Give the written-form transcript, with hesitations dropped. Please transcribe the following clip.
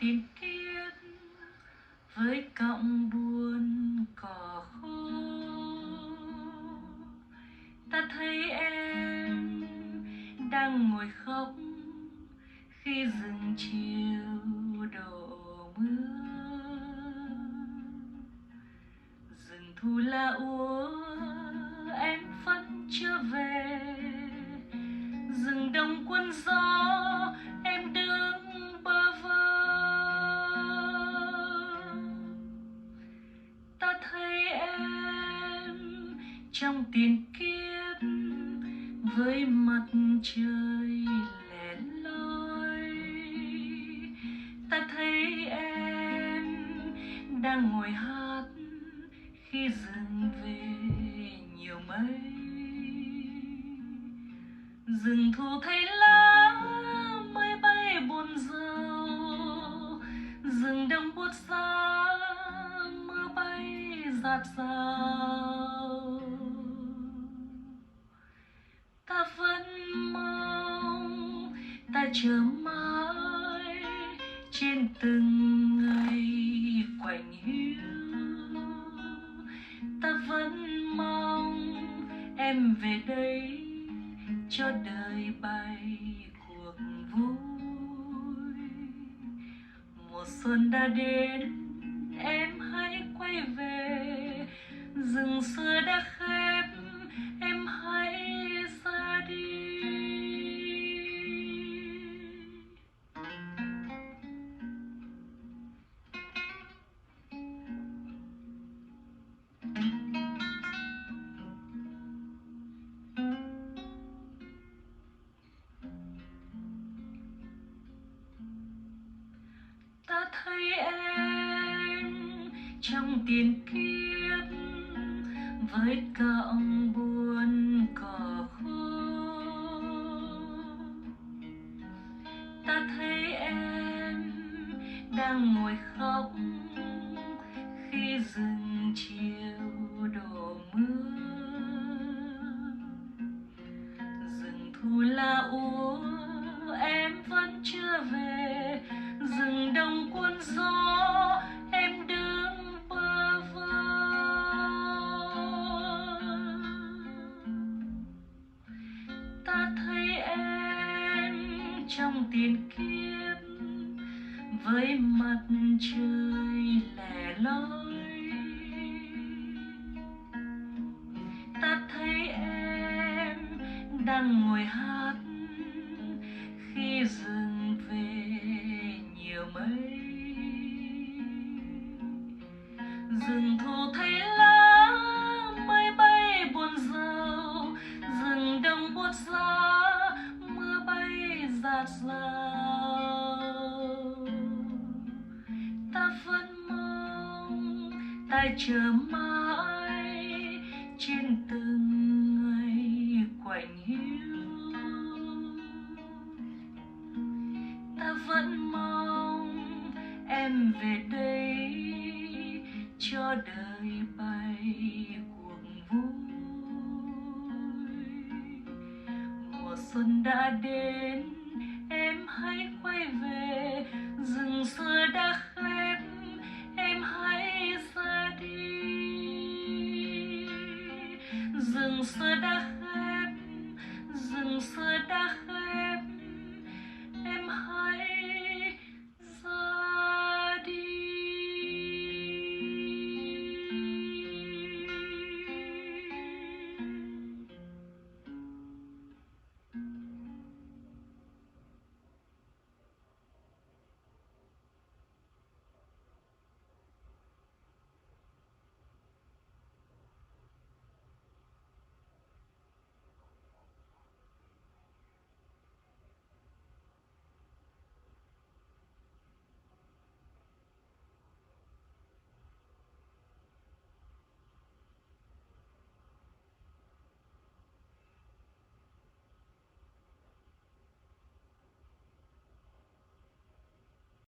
tiền kiếp với cọng buồn cỏ khô. Ta thấy em đang ngồi khóc khi rừng chiều đổ mưa. Rừng thu la úa em vẫn chưa về, rừng đông cuốn gió em đứng bơ vơ. Ta thấy em trong tiền kiếp với mặt trời lẻ loi. Ta thấy em đang ngồi hát khi rừng về nhiều mây. Rừng thu thấy lá mây bay buồn rầu, rừng đông buốt giá mưa bay rạt rào. Ta vẫn mong, ta chờ mãi trên từng ngày quạnh hiu. Ta vẫn mong em về đây cho đời bay cuộc vui. Mùa xuân đã đến, em hãy quay về, rừng xưa đã khép, em hãy ra đi. Ta thấy em trong tiền kiếp với cọng buồn cỏ khô. Ta thấy em đang ngồi khóc khi rừng chiều đổ mưa. Rừng thu la úa em vẫn chưa về, rừng đông cuốn gió em đứng bơ vơ. Ta thấy em trong tiền kiếp với mặt trời lẻ loi. Ta thấy em đang ngồi hát khi rừng về nhiều mây. Rừng thu thấy lá mây bay buồn rầu, rừng đông buốt giá mưa bay rạt rào. Ta vẫn mong, ta chờ mãi trên từng ngày quạnh hiu. Ta vẫn mong em về đây cho đời bay cuộc vui. Mùa xuân đã đến, em hãy quay về, rừng xưa đã khép, em hãy ra đi. Rừng xưa đã khép, rừng xưa đã khép.